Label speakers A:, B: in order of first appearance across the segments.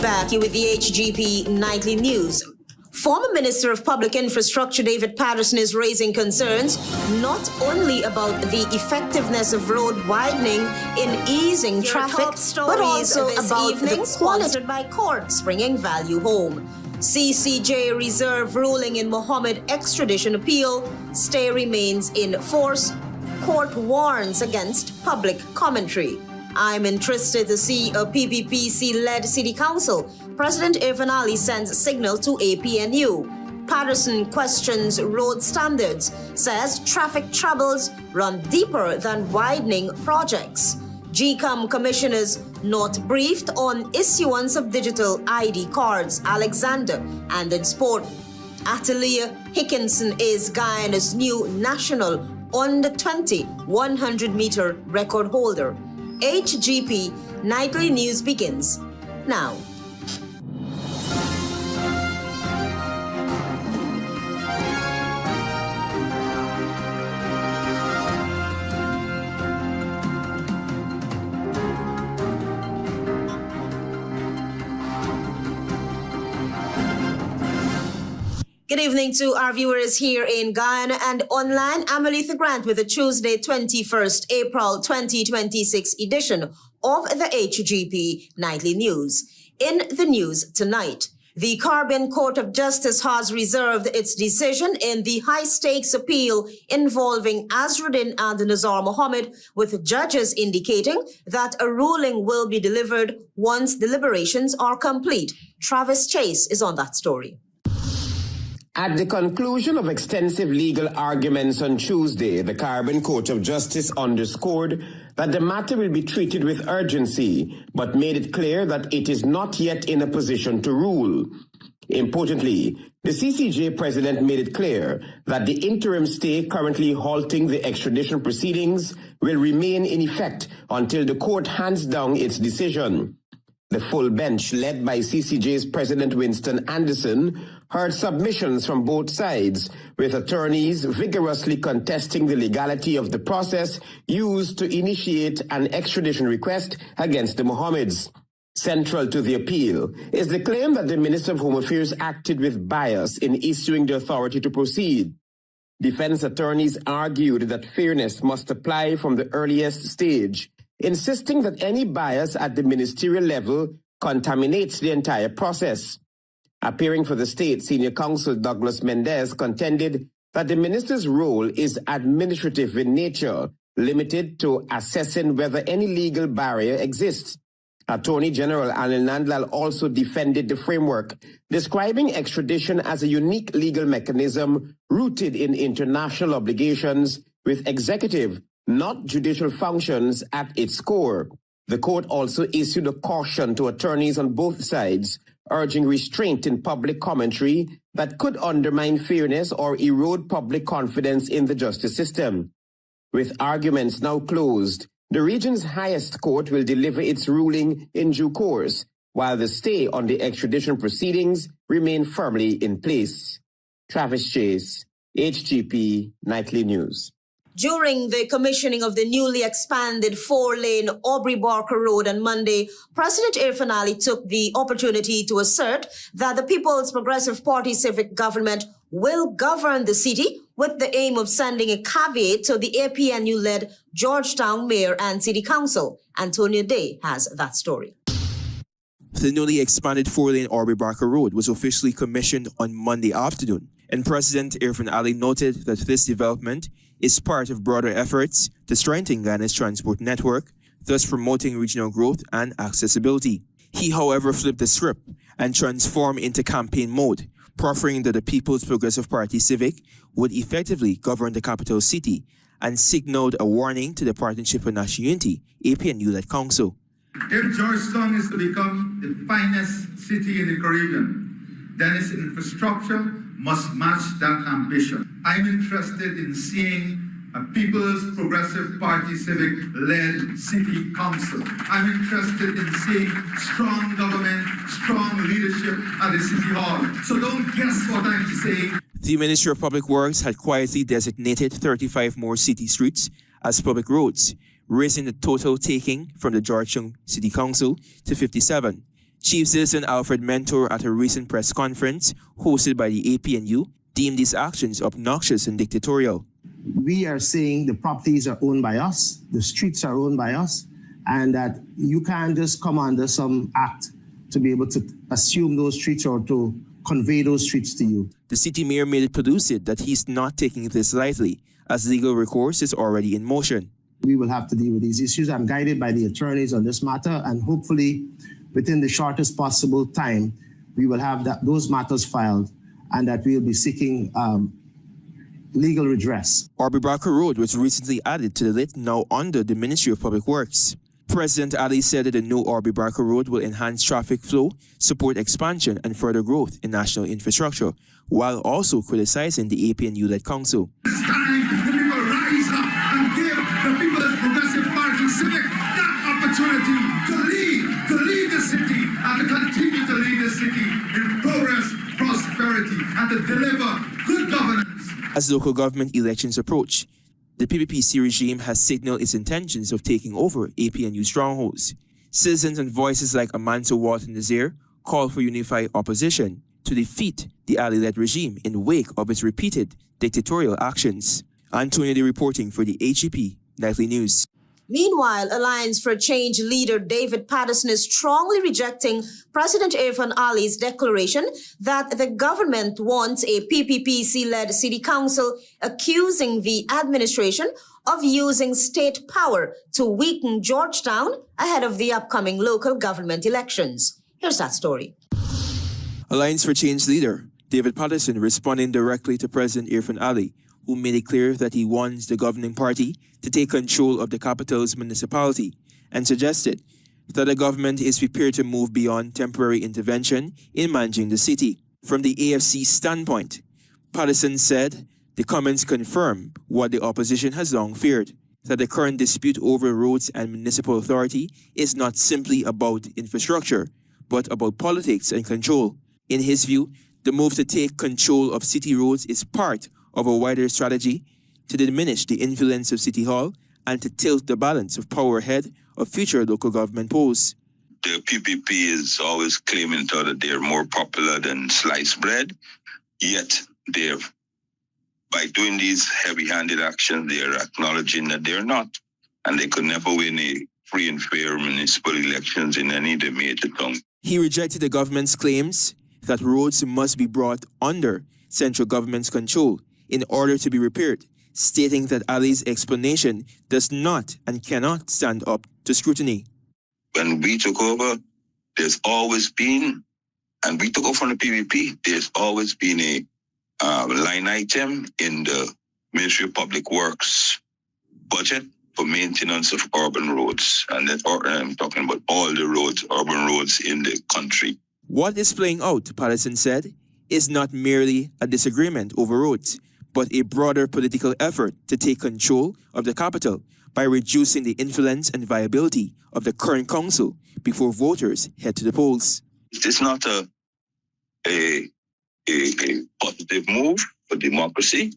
A: back. You with the HGP Nightly News. Former Minister of Public Infrastructure David Patterson is raising concerns not only about the effectiveness of road widening in easing traffic, but also about the quality by courts bringing value home. CCJ reserve ruling in Mohammed extradition appeal. Stay remains in force. Court warns against public commentary. I'm interested to see a PPPC-led city council. President Irfan Ali sends signal to APNU. Patterson questions road standards, says traffic troubles run deeper than widening projects. GECOM commissioners not briefed on issuance of digital ID cards. Alexander, and in sport, ATHALEYHA HINCKSON is Guyana's new national under 20 100-meter record holder. HGP Nightly News begins now. Good evening to our viewers here in Guyana and online. I'm ALETHEA Grant with the Tuesday, 21st April 2026 edition of the HGP Nightly News. In the news tonight, the Caribbean Court of Justice has reserved its decision in the high-stakes appeal involving Azruddin and Nazar Mohammed, with judges indicating that a ruling will be delivered once deliberations are complete. Travis Chase is on that story.
B: At the conclusion of extensive legal arguments on Tuesday, the Caribbean Court of Justice underscored that the matter will be treated with urgency, but made it clear that it is not yet in a position to rule. Importantly, the CCJ president made it clear that the interim stay currently halting the extradition proceedings will remain in effect until the court hands down its decision. The full bench, led by CCJ's President Winston Anderson, heard submissions from both sides, with attorneys vigorously contesting the legality of the process used to initiate an extradition request against the Mohammeds. Central to the appeal is the claim that the Minister of Home Affairs acted with bias in issuing the authority to proceed. Defense attorneys argued that fairness must apply from the earliest stage, insisting that any bias at the ministerial level contaminates the entire process. Appearing for the state, senior counsel Douglas Mendez contended that the minister's role is administrative in nature, limited to assessing whether any legal barrier exists. Attorney General Anil Nandlal also defended the framework, describing extradition as a unique legal mechanism rooted in international obligations with executive, not judicial functions at its core. The court also issued a caution to attorneys on both sides, urging restraint in public commentary that could undermine fairness or erode public confidence in the justice system. With arguments now closed, the region's highest court will deliver its ruling in due course, while the stay on the extradition proceedings remain firmly in place. Travis Chase, HGP Nightly News.
A: During the commissioning of the newly expanded 4-lane Aubrey Barker Road on Monday, President Irfan Ali took the opportunity to assert that the People's Progressive Party civic government will govern the city with the aim of sending a caveat to the APNU-led Georgetown Mayor and City Council. Antonio Day has that story.
C: The newly expanded 4-lane Aubrey Barker Road was officially commissioned on Monday afternoon, and President Irfan Ali noted that this development is part of broader efforts to strengthen Guyana's transport network, thus promoting regional growth and accessibility. He, however, flipped the script and transformed into campaign mode, proffering that the People's Progressive Party Civic would effectively govern the capital city, and signaled a warning to the Partnership for National Unity, APNU-led council.
D: If Georgetown is to become the finest city in the Caribbean, then its infrastructure must match that ambition. I'm interested in seeing a People's Progressive Party civic-led city council. I'm interested in seeing strong government, strong leadership at the city hall. So don't guess what I'm saying.
C: The Ministry of Public Works had quietly designated 35 more city streets as public roads, raising the total taking from the Georgetown City Council to 57. Chief Citizen Alfred Mentor at a recent press conference hosted by the APNU deemed these actions obnoxious and dictatorial.
E: We are saying the properties are owned by us, the streets are owned by us, and that you can't just come under some act to be able to assume those streets or to convey those streets to you.
C: The city mayor made it pellucid that he's not taking this lightly, as legal recourse is already in motion.
E: We will have to deal with these issues. I'm guided by the attorneys on this matter, and hopefully within the shortest possible time, we will have those matters filed and that we'll be seeking legal redress.
C: Aubrey Barker Road was recently added to the list now under the Ministry of Public Works. President Ali said that the new Aubrey Barker Road will enhance traffic flow, support expansion and further growth in national infrastructure, while also criticizing the APNU-led council.
D: It's time the people rise up and give the People's Progressive Party Civic that opportunity to lead the city and to continue to lead the city in progress, prosperity, and to deliver good governance.
C: As local government elections approach, the PPPC regime has signaled its intentions of taking over APNU strongholds. Citizens and voices like Amanso Walton Nazir call for unified opposition to defeat the Ali-led regime in wake of its repeated dictatorial actions. Antonio De reporting for the HGP Nightly News.
A: Meanwhile, Alliance for Change leader David Patterson is strongly rejecting President Irfan Ali's declaration that the government wants a PPPC-led city council, accusing the administration of using state power to weaken Georgetown ahead of the upcoming local government elections. Here's that story.
C: Alliance for Change leader David Patterson responding directly to President Irfan Ali, who made it clear that he wants the governing party to take control of the capital's municipality, and suggested that the government is prepared to move beyond temporary intervention in managing the city. From the AFC standpoint, Patterson said the comments confirm what the opposition has long feared, that the current dispute over roads and municipal authority is not simply about infrastructure, but about politics and control. In his view, the move to take control of city roads is part of a wider strategy to diminish the influence of City Hall and to tilt the balance of power ahead of future local government polls.
F: The PPP is always claiming that they're more popular than sliced bread, yet by doing these heavy-handed actions, they are acknowledging that they're not, and they could never win a free and fair municipal elections in any of the major towns.
C: He rejected the government's claims that roads must be brought under central government's control in order to be repaired, stating that Ali's explanation does not and cannot stand up to scrutiny.
F: When we took over, there's always been, and we took over from the PVP, there's always been a line item in the Ministry of Public Works budget for maintenance of urban roads. And that, I'm talking about all the roads, urban roads in the country.
C: What is playing out, Patterson said, is not merely a disagreement over roads, but a broader political effort to take control of the capital by reducing the influence and viability of the current council before voters head to the polls.
F: It's not a positive move for democracy,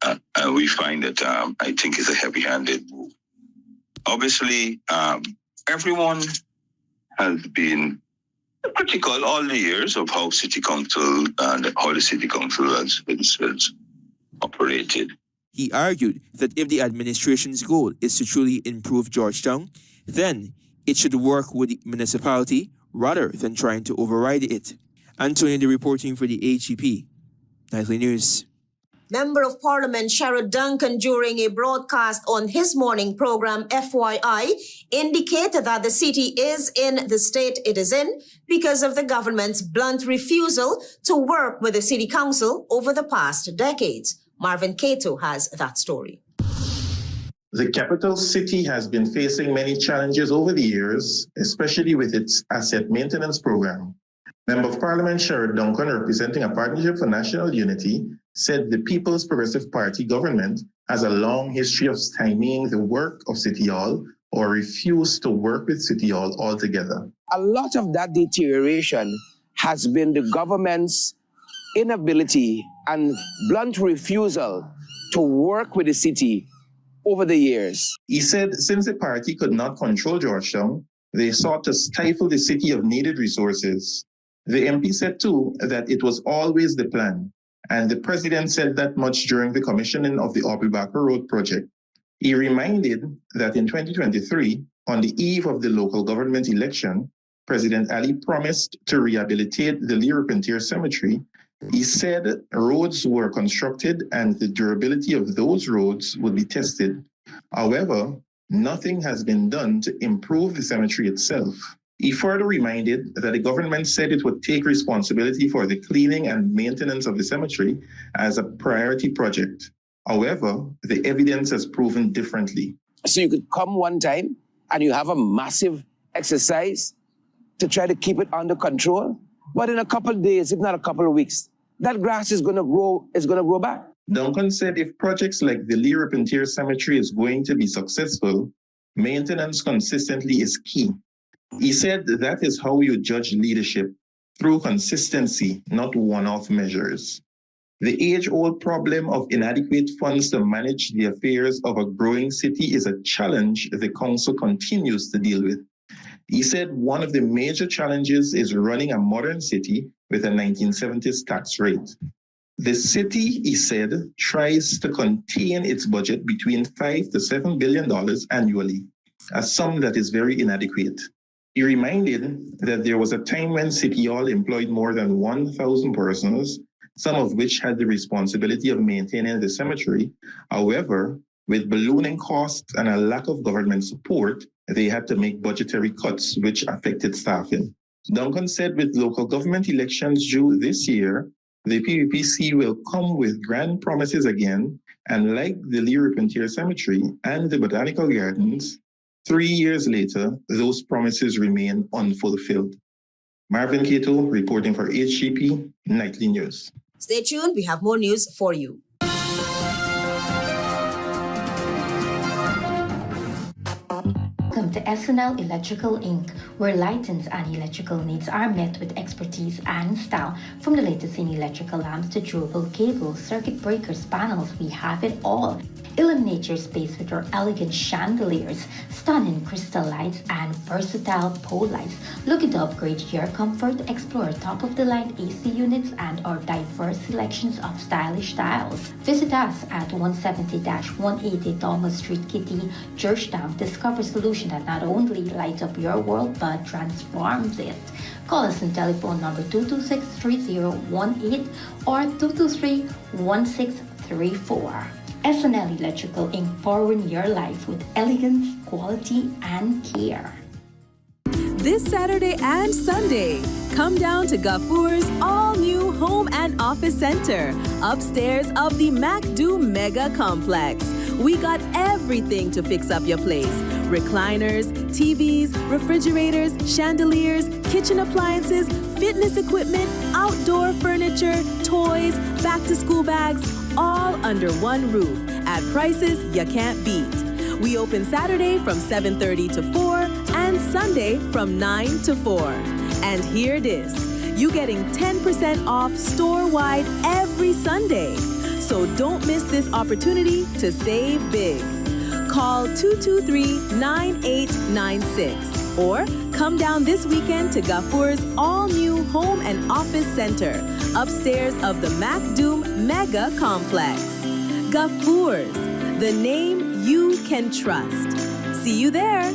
F: and we find that I think it's a heavy-handed move. Obviously, everyone has been critical all the years of how city council and how the city council has operated.
C: He argued that if the administration's goal is to truly improve Georgetown, then it should work with the municipality rather than trying to override it. Antonio De reporting for the HGP Nightly News.
A: Member of Parliament Sherrod Duncan, during a broadcast on his morning program FYI, indicated that the city is in the state it is in because of the government's blunt refusal to work with the city council over the past decades. Marvin Cato has that story.
G: The capital city has been facing many challenges over the years, especially with its asset maintenance program. Member of Parliament Sherrod Duncan, representing a Partnership for National Unity, said the People's Progressive Party government has a long history of stymieing the work of City Hall or refuse to work with City Hall altogether.
H: A lot of that deterioration has been the government's inability and blunt refusal to work with the city over the years.
G: He said since the party could not control Georgetown, They sought to stifle the city of needed resources. The MP said too that it was always the plan, and the president said that much during the commissioning of the Aubrey Barker Road project. He reminded that in 2023, on the eve of the local government election, President Ali promised to rehabilitate the Lee-Repentir Cemetery. He said roads were constructed and the durability of those roads would be tested. However, nothing has been done to improve the cemetery itself. He further reminded that the government said it would take responsibility for the cleaning and maintenance of the cemetery as a priority project. However, the evidence has proven differently.
H: So you could come one time and you have a massive exercise to try to keep it under control, but in a couple of days, if not a couple of weeks, that grass is going to grow back.
G: Duncan said if projects like the Lee-Repentir Cemetery is going to be successful, maintenance consistently is key. He said that is how you judge leadership, through consistency, not one-off measures. The age-old problem of inadequate funds to manage the affairs of a growing city is a challenge the council continues to deal with. He said one of the major challenges is running a modern city with a 1970s tax rate. The city, he said, tries to contain its budget between $5 to $7 billion annually, a sum that is very inadequate. He reminded that there was a time when City Hall employed more than 1,000 persons, some of which had the responsibility of maintaining the cemetery. However, with ballooning costs and a lack of government support, they had to make budgetary cuts, which affected staffing. Duncan said with local government elections due this year, the PPPC will come with grand promises again, and like the Lee-Repentir Cemetery and the Botanical Gardens, 3 years later, those promises remain unfulfilled. Marvin Cato reporting for HGP Nightly News.
A: Stay tuned, we have more news for you.
I: Welcome to SNL Electrical Inc., where lighting and electrical needs are met with expertise and style. From the latest in electrical lamps to durable cables, circuit breakers, panels, we have it all. Illuminate your space with our elegant chandeliers, stunning crystal lights, and versatile pole lights. Looking to upgrade your comfort? Explore top-of-the-line AC units and our diverse selections of stylish styles. Visit us at 170-180 Thomas Street, Kitty, Georgetown. Discover solution that not only lights up your world but transforms it. Call us on telephone number 226-3018 or 223-1634. SNL Electrical Inc. powering your life with elegance, quality, and care.
J: This Saturday and Sunday, come down to Gafour's all-new Home and Office Center, upstairs of the MACDO Mega Complex. We got everything to fix up your place. Recliners, TVs, refrigerators, chandeliers, kitchen appliances, fitness equipment, outdoor furniture, toys, back-to-school bags, all under one roof at prices you can't beat. We open Saturday from 7:30 to 4 and Sunday from 9 to 4. And here it is. You getting 10% off store-wide every Sunday. So don't miss this opportunity to save big. Call 223-9896 or come down this weekend to Gafour's all-new Home and Office Center, upstairs of the MACDO Mega Complex. Gafour's, the name you can trust. See you there.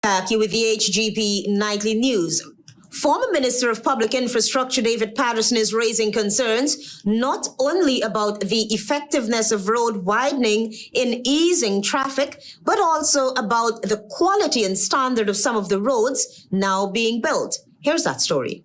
A: Back you with the HGP Nightly News. Former Minister of Public Infrastructure David Patterson is raising concerns not only about the effectiveness of road widening in easing traffic, but also about the quality and standard of some of the roads now being built. Here's that story.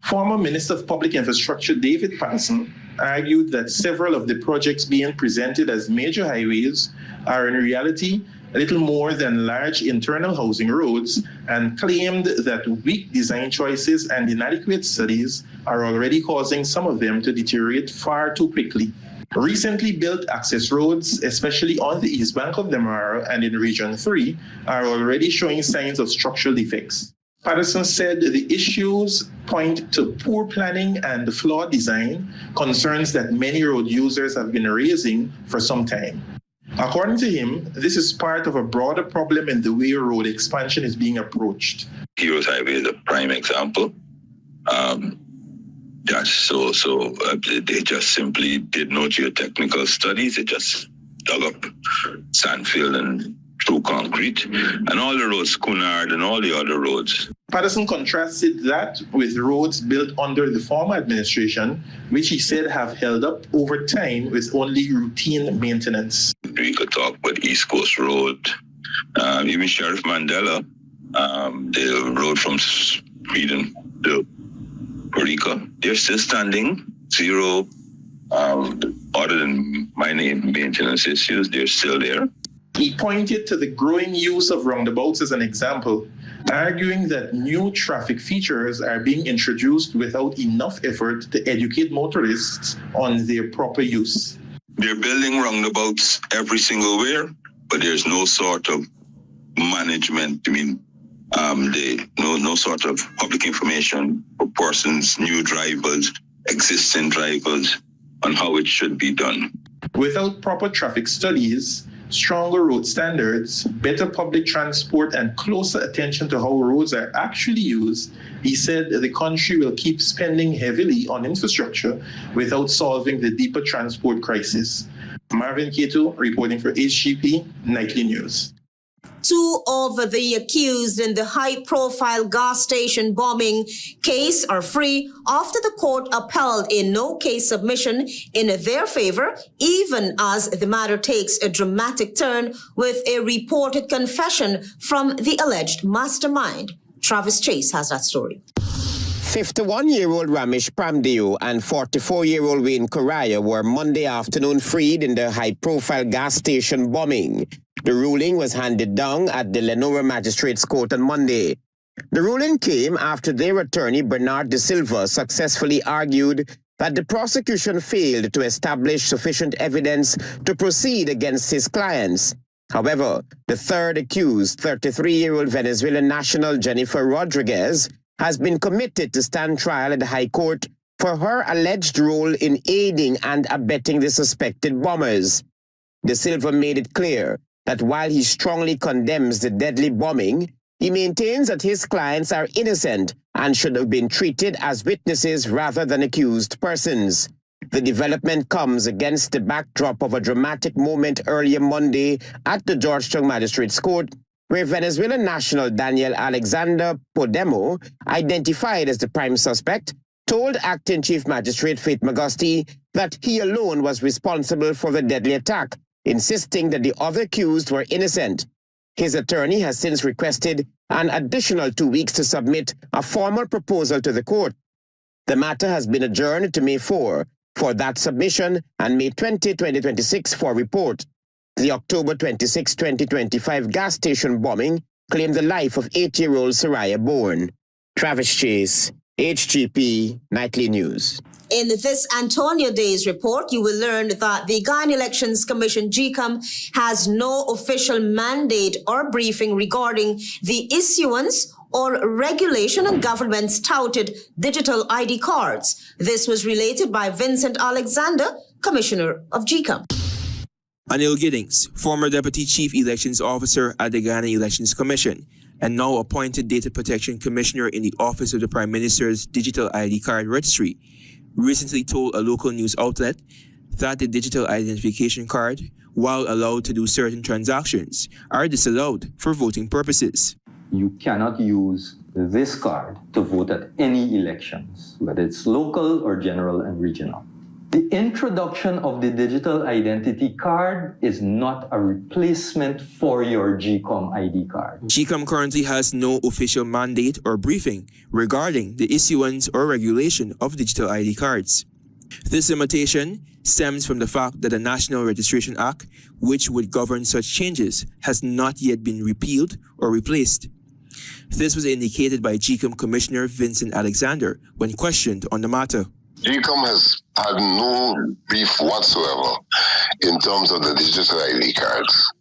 G: Former Minister of Public Infrastructure David Patterson argued that several of the projects being presented as major highways are in reality little more than large internal housing roads, and claimed that weak design choices and inadequate studies are already causing some of them to deteriorate far too quickly. Recently built access roads, especially on the east bank of the Mara and in Region 3, are already showing signs of structural defects. Patterson said the issues point to poor planning and flawed design, concerns that many road users have been raising for some time. According to him, this is part of a broader problem in the way road expansion is being approached.
F: Heroes Highway is a prime example. They just simply did no geotechnical studies. They just dug up sandfield and threw concrete. And all the roads, Cunard and all the other roads.
G: Patterson contrasted that with roads built under the former administration, which he said have held up over time with only routine maintenance.
F: We could talk about East Coast Road, even Sheriff Mandela, the road from Sweden to Rica. They're still standing, zero, other than minor maintenance issues, they're still there.
G: He pointed to the growing use of roundabouts as an example, arguing that new traffic features are being introduced without enough effort to educate motorists on their proper use.
F: They're building roundabouts every single where, but there's no sort of management. No sort of public information for persons, new drivers, existing drivers, on how it should be done.
G: Without proper traffic studies, stronger road standards, better public transport, and closer attention to how roads are actually used, he said the country will keep spending heavily on infrastructure without solving the deeper transport crisis. Marvin Keto reporting for HGP Nightly News.
A: Two of the accused in the high-profile gas station bombing case are free after the court upheld a no-case submission in their favor, even as the matter takes a dramatic turn with a reported confession from the alleged mastermind. Travis Chase has that story.
B: 51-year-old Ramesh Pramdeo and 44-year-old Wayne Koraya were Monday afternoon freed in the high-profile gas station bombing. The ruling was handed down at the Lenora Magistrates Court on Monday. The ruling came after their attorney Bernard De Silva successfully argued that the prosecution failed to establish sufficient evidence to proceed against his clients. However, the third accused, 33-year-old Venezuelan national Jennifer Rodriguez, has been committed to stand trial at the High Court for her alleged role in aiding and abetting the suspected bombers. De Silva made it clear that while he strongly condemns the deadly bombing, he maintains that his clients are innocent and should have been treated as witnesses rather than accused persons. The development comes against the backdrop of a dramatic moment earlier Monday at the Georgetown Magistrates Court, where Venezuelan national Daniel Alexander Podemo, identified as the prime suspect, told Acting Chief Magistrate Faith Magusti that he alone was responsible for the deadly attack, insisting that the other accused were innocent. His attorney has since requested an additional 2 weeks to submit a formal proposal to the court. The matter has been adjourned to May 4 for that submission and May 20, 2026 for report. The October 26, 2025 gas station bombing claimed the life of 8-year-old Soraya Bourne. Travis Chase, HGP Nightly News.
A: In this Antonio Day's report, you will learn that the Guyana Elections Commission, GECOM, has no official mandate or briefing regarding the issuance or regulation on government's touted digital ID cards. This was related by Vincent Alexander, Commissioner of GECOM.
C: Anil Giddings, former Deputy Chief Elections Officer at the Guyana Elections Commission and now appointed Data Protection Commissioner in the Office of the Prime Minister's Digital ID Card Registry, recently told a local news outlet that the digital identification card, while allowed to do certain transactions, are disallowed for voting purposes.
K: You cannot use this card to vote at any elections, whether it's local or general and regional. The introduction of the digital identity card is not a replacement for your GECOM ID card.
C: GECOM currently has no official mandate or briefing regarding the issuance or regulation of digital ID cards. This limitation stems from the fact that the National Registration Act, which would govern such changes, has not yet been repealed or replaced. This was indicated by GECOM Commissioner Vincent Alexander when questioned on the matter.
L: GECOM has had no brief whatsoever in terms of the digital ID cards,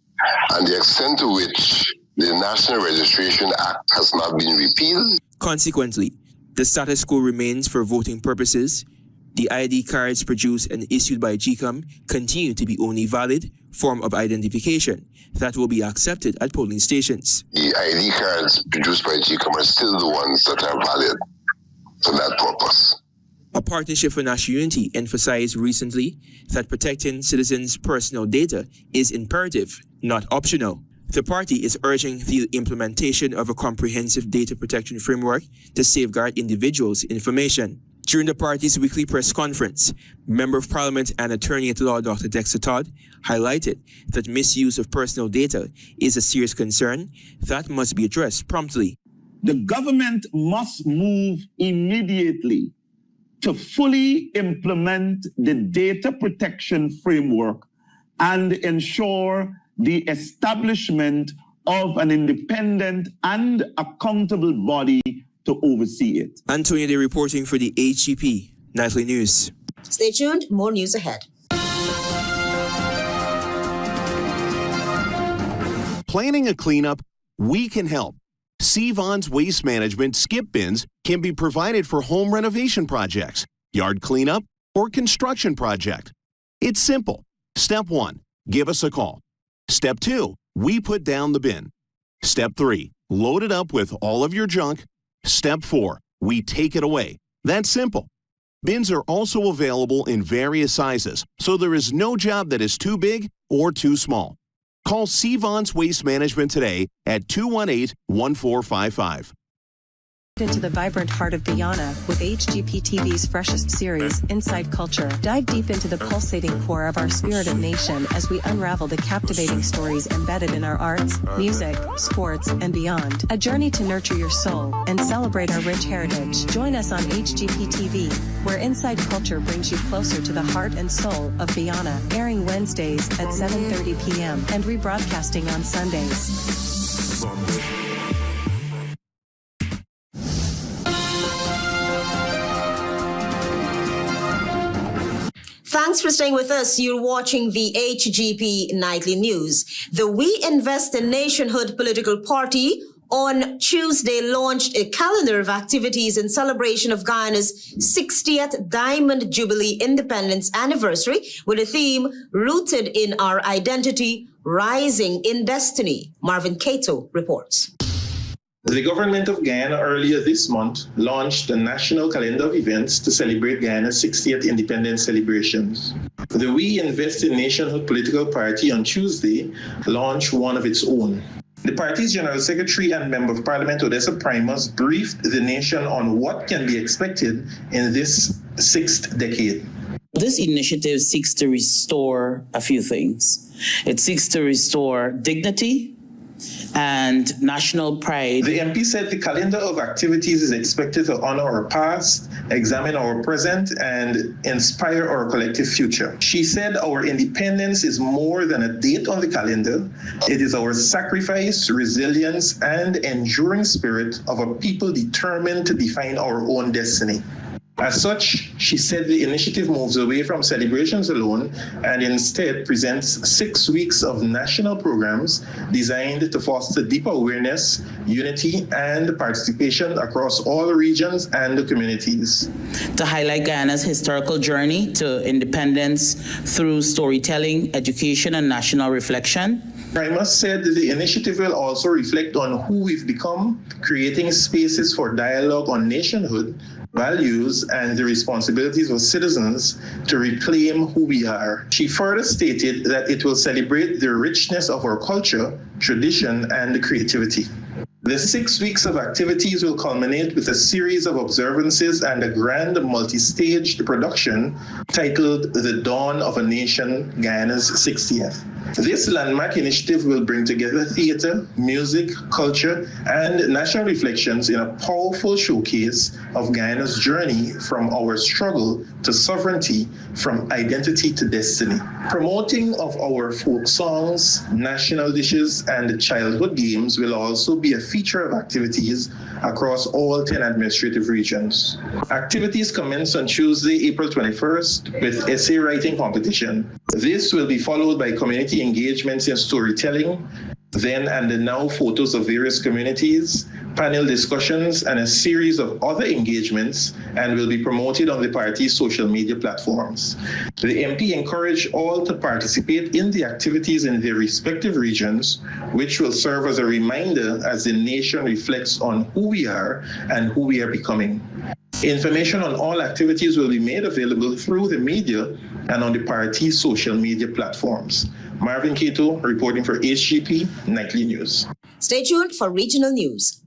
L: and the extent to which the National Registration Act has not been repealed.
C: Consequently, the status quo remains for voting purposes. The ID cards produced and issued by GECOM continue to be only valid form of identification that will be accepted at polling stations.
L: The ID cards produced by GECOM are still the ones that are valid for that purpose.
C: A Partnership for National Unity emphasized recently that protecting citizens' personal data is imperative, not optional. The party is urging the implementation of a comprehensive data protection framework to safeguard individuals' information. During the party's weekly press conference, Member of Parliament and Attorney at Law Dr. Dexter Todd highlighted that misuse of personal data is a serious concern that must be addressed promptly.
M: The government must move immediately to fully implement the data protection framework and ensure the establishment of an independent and accountable body to oversee it.
C: Antonio Day reporting for the HGP Nightly News.
A: Stay tuned, more news ahead.
N: Planning a cleanup? We can help. Sevon's Waste Management skip bins can be provided for home renovation projects, yard cleanup, or construction project. It's simple. Step 1, give us a call. Step 2, we put down the bin. Step 3, load it up with all of your junk. Step 4, we take it away. That's simple. Bins are also available in various sizes, so there is no job that is too big or too small. Call Sevon's Waste Management today at 218-1455.
O: Into the vibrant heart of Guyana with HGP TV's freshest series, Inside Culture. Dive deep into the pulsating core of our spirited nation as we unravel the captivating stories embedded in our arts, music, sports, and beyond. A journey to nurture your soul and celebrate our rich heritage. Join us on HGP TV, where Inside Culture brings you closer to the heart and soul of Guyana, airing Wednesdays at 7:30 p.m. and rebroadcasting on Sundays.
A: Thanks for staying with us. You're watching the HGP Nightly News. The We Invest in Nationhood political party on Tuesday launched a calendar of activities in celebration of Guyana's 60th Diamond Jubilee Independence Anniversary with a theme rooted in our identity, rising in destiny. Marvin Cato reports.
G: The government of Guyana earlier this month launched a national calendar of events to celebrate Guyana's 60th independence celebrations. The We Invest in Nationhood political party on Tuesday launched one of its own. The party's General Secretary and Member of Parliament Odessa Primus briefed the nation on what can be expected in this sixth decade.
P: This initiative seeks to restore a few things. It seeks to restore dignity and national pride.
G: The MP said the calendar of activities is expected to honor our past, examine our present, and inspire our collective future. She said our independence is more than a date on the calendar. It is our sacrifice, resilience, and enduring spirit of a people determined to define our own destiny. As such, she said the initiative moves away from celebrations alone and instead presents 6 weeks of national programs designed to foster deeper awareness, unity, and participation across all regions and communities.
P: To highlight Guyana's historical journey to independence through storytelling, education, and national reflection.
G: Primus said the initiative will also reflect on who we've become, creating spaces for dialogue on nationhood, values, and the responsibilities of citizens to reclaim who we are. She further stated that it will celebrate the richness of our culture, tradition, and creativity. The 6 weeks of activities will culminate with a series of observances and a grand multi-staged production titled The Dawn of a Nation, Guyana's 60th. This landmark initiative will bring together theater, music, culture, and national reflections in a powerful showcase of Guyana's journey from our struggle to sovereignty, from identity to destiny. Promoting of our folk songs, national dishes, and childhood games will also be a feature of activities across all 10 administrative regions. Activities commence on Tuesday, April 21st with essay writing competition. This will be followed by community engagements in storytelling, then and the now photos of various communities, panel discussions, and a series of other engagements, and will be promoted on the party's social media platforms. The MP encouraged all to participate in the activities in their respective regions, which will serve as a reminder as the nation reflects on who we are and who we are becoming. Information on all activities will be made available through the media and on the party's social media platforms. Marvin Keto reporting for HGP Nightly News.
A: Stay tuned for regional news.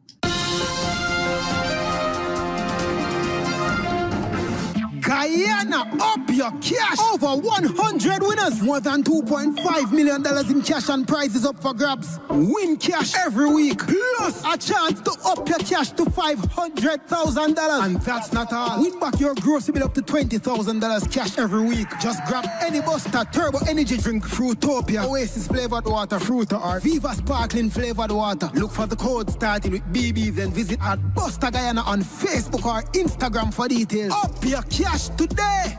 Q: Guyana, up your cash. Over 100 winners. More than $2.5 million in cash and prizes up for grabs. Win cash every week. Plus a chance to up your cash to $500,000. And that's not all. Win back your grocery bill up to $20,000 cash every week. Just grab any Buster Turbo Energy Drink, Fruitopia, Oasis Flavored Water, Fruita, or Viva Sparkling Flavored Water. Look for the code starting with BB, then visit at Buster Guyana on Facebook or Instagram for details. Up your cash today.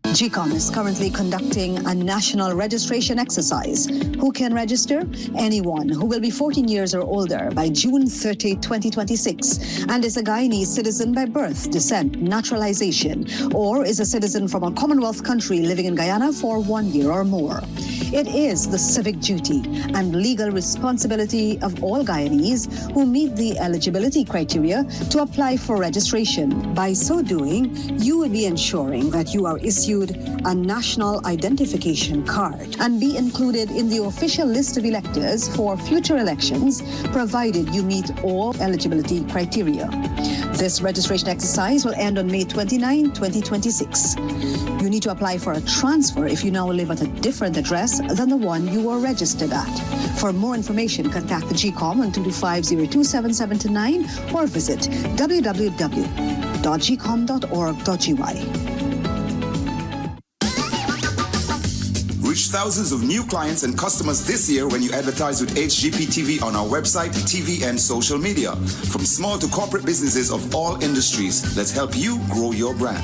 R: GECOM is currently conducting a national registration exercise. Who can register? Anyone who will be 14 years or older by June 30, 2026, and is a Guyanese citizen by birth, descent, naturalization, or is a citizen from a Commonwealth country living in Guyana for 1 year or more. It is the civic duty and legal responsibility of all Guyanese who meet the eligibility criteria to apply for registration. By so doing, you will be ensuring that you are issued a national identification card and be included in the official list of electors for future elections, provided you meet all eligibility criteria. This registration exercise will end on May 29, 2026. You need to apply for a transfer if you now live at a different address than the one you were registered at. For more information, contact the GECOM on 225-02779 or visit www.gecom.org.gy.
S: Reach thousands of new clients and customers this year when you advertise with HGP TV on our website, TV, and social media. From small to corporate businesses of all industries, let's help you grow your brand.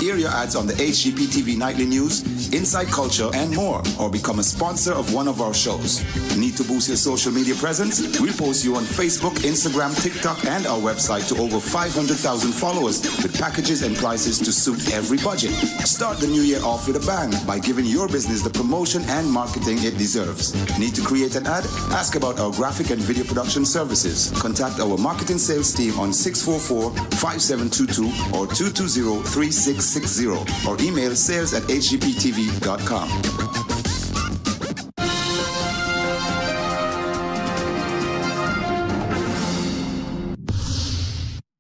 S: Air your ads on the HGP TV Nightly News, Inside Culture, and more, or become a sponsor of one of our shows. Need to boost your social media presence? We'll post you on Facebook, Instagram, TikTok, and our website to over 500,000 followers with packages and prices to suit every budget. Start the new year off with a bang by giving your business the promotion and marketing it deserves. Need to create an ad? Ask about our graphic and video production services. Contact our marketing sales team on 644-5722 or 220-3660 or email sales@hgptv.com.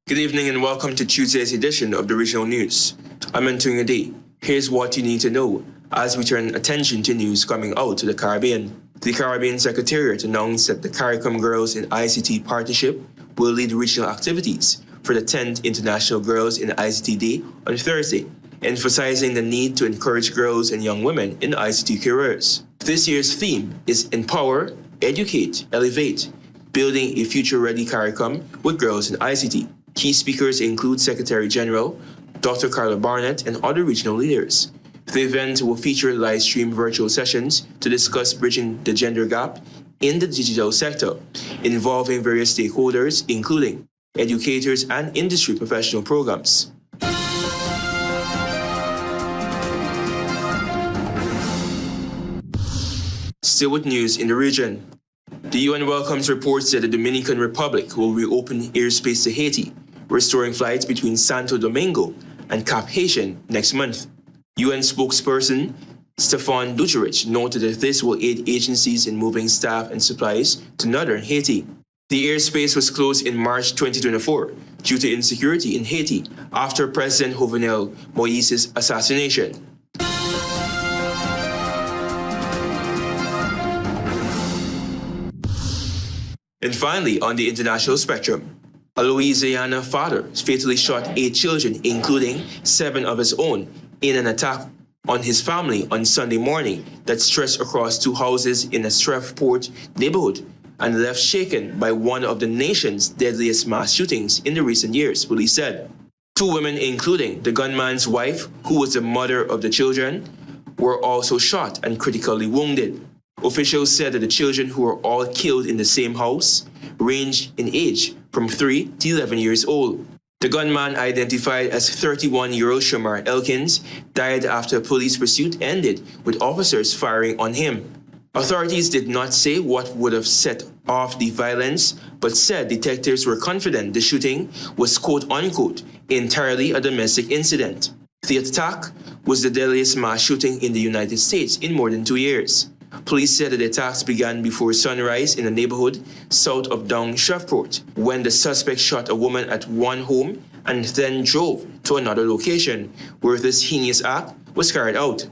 C: Good evening and welcome to Tuesday's edition of the Regional News. I'm Antonio Day. Here's what you need to know as we turn attention to news coming out to the Caribbean. The Caribbean Secretariat announced that the CARICOM Girls in ICT Partnership will lead regional activities for the 10th International Girls in ICT Day on Thursday, emphasizing the need to encourage girls and young women in ICT careers. This year's theme is Empower, Educate, Elevate, Building a Future-Ready CARICOM with Girls in ICT. Key speakers include Secretary General Dr. Carla Barnett and other regional leaders. The event will feature live-stream virtual sessions to discuss bridging the gender gap in the digital sector, involving various stakeholders, including educators and industry professional programs. Still with news in the region. The UN welcomes reports that the Dominican Republic will reopen airspace to Haiti, restoring flights between Santo Domingo and Cap Haitian next month. UN spokesperson Stefan Dujarric noted that this will aid agencies in moving staff and supplies to northern Haiti. The airspace was closed in March 2024 due to insecurity in Haiti after President Jovenel Moise's assassination. And finally, on the international spectrum, a Louisiana father fatally shot 8 children, including 7 of his own, in an attack on his family on Sunday morning that stretched across 2 houses in a Shreveport neighborhood and left shaken by one of the nation's deadliest mass shootings in the recent years, police said. 2 women, including the gunman's wife, who was the mother of the children, were also shot and critically wounded. Officials said that the children, who were all killed in the same house, ranged in age from 3 to 11 years old. The gunman, identified as 31-year-old Shamar Elkins, died after police pursuit ended with officers firing on him. Authorities did not say what would have set off the violence, but said detectives were confident the shooting was quote-unquote entirely a domestic incident. The attack was the deadliest mass shooting in the United States in more than 2 years. Police said that the attacks began before sunrise in a neighborhood south of down Shreveport, when the suspect shot a woman at one home and then drove to another location where this heinous act was carried out.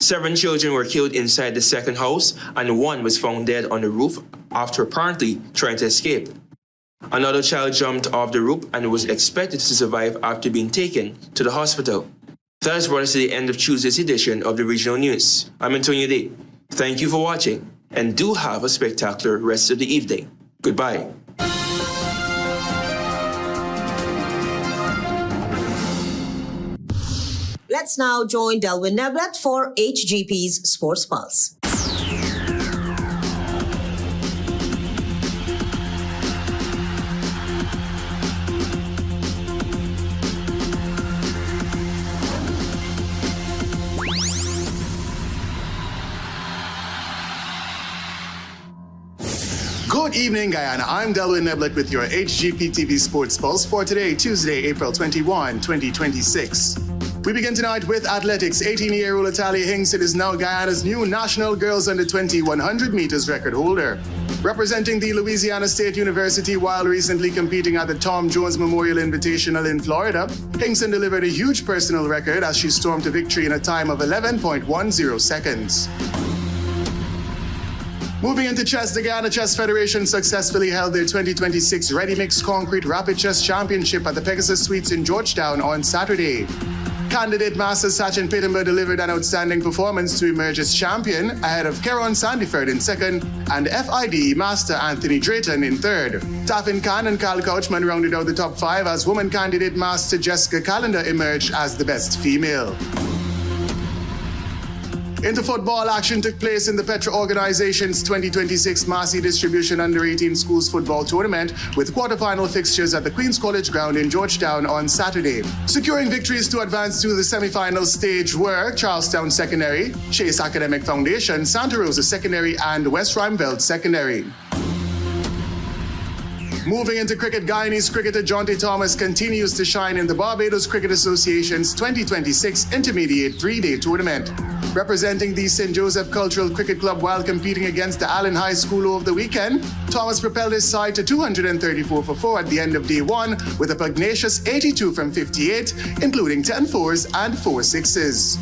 C: 7 children were killed inside the second house, and 1 was found dead on the roof after apparently trying to escape. Another child jumped off the roof and was expected to survive after being taken to the hospital. That has brought us to the end of Tuesday's edition of the Regional News. I'm Antonio Day. Thank you for watching, and do have a spectacular rest of the evening. Goodbye.
A: Let's now join Delwyn Neblet for HGP's Sports Pulse.
T: Good evening, Guyana. I'm Delwyn Neblet with your HGP TV Sports Pulse for today, Tuesday, April 21, 2026. We begin tonight with athletics. 18-year-old ATHALEYHA HINCKSON is now Guyana's new national girls under 20 100 meters record holder. Representing the Louisiana State University while recently competing at the Tom Jones Memorial Invitational in Florida, HINCKSON delivered a huge personal record as she stormed to victory in a time of 11.10 seconds. Moving into chess, the Guyana Chess Federation successfully held their 2026 Ready Mix Concrete Rapid Chess Championship at the Pegasus Suites in Georgetown on Saturday. Candidate Master Sachin Pittenberg delivered an outstanding performance to emerge as champion ahead of Keron Sandiford in second and FIDE Master Anthony Drayton in third. Tafin Khan and Kyle Couchman rounded out the top 5 as woman candidate Master Jessica Callender emerged as the best female. Into football, action took place in the Petra Organization's 2026 Massey Distribution Under-18 Schools Football Tournament with quarterfinal fixtures at the Queen's College Ground in Georgetown on Saturday. Securing victories to advance to the semi-final stage were Charlestown Secondary, Chase Academic Foundation, Santa Rosa Secondary, and West Rheinveld Secondary. Moving into cricket, Guyanese cricketer Jonty Thomas continues to shine in the Barbados Cricket Association's 2026 Intermediate 3-Day Tournament. Representing the St. Joseph Cultural Cricket Club while competing against the Allen High School over the weekend, Thomas propelled his side to 234 for 4 at the end of day 1 with a pugnacious 82 from 58, including 10 fours and 4 sixes.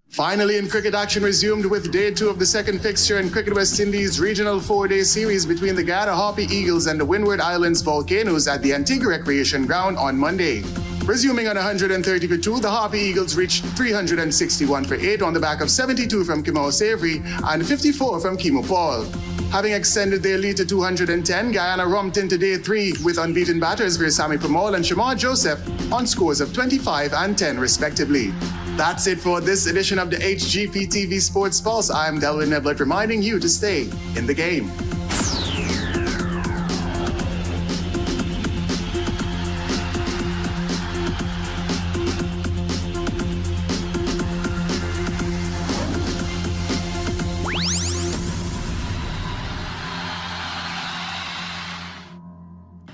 T: Finally, in cricket, action resumed with day 2 of the second fixture in Cricket West Indies regional 4-day series between the Guyana Harpy Eagles and the Windward Islands Volcanoes at the Antigua Recreation Ground on Monday. Resuming on 130 for 2, the Harpy Eagles reached 361 for 8 on the back of 72 from Kimau Savory and 54 from Kimo Paul. Having extended their lead to 210, Guyana romped into day 3 with unbeaten batters Versami Pramod and Shamar Joseph on scores of 25 and 10 respectively. That's it for this edition of the HGP TV Sports Pulse. I'm Delwyn Neblet reminding you to stay in the game.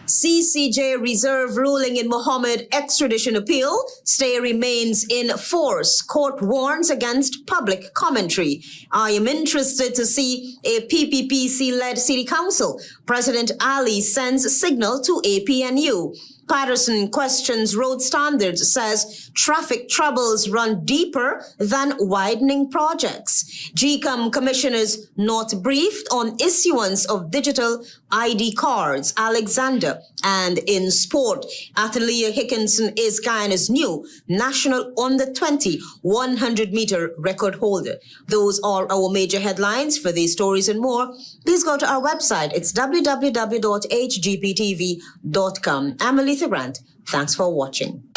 A: CCJ reserve ruling in Mohammed extradition appeal. Stay remains in force. Court warns against public commentary. I am interested to see a PPPC-led city council. President Ali sends signal to APNU. Patterson questions road standards, says traffic troubles run deeper than widening projects. GECOM commissioners not briefed on issuance of digital ID cards. Alexander. And in sport, ATHALEYHA HINCKSON is Guyana's new national under-20 100-meter record holder. Those are our major headlines. For these stories and more, please go to our website. It's www.hgptv.com. I'm ALETHEA. Thanks for watching.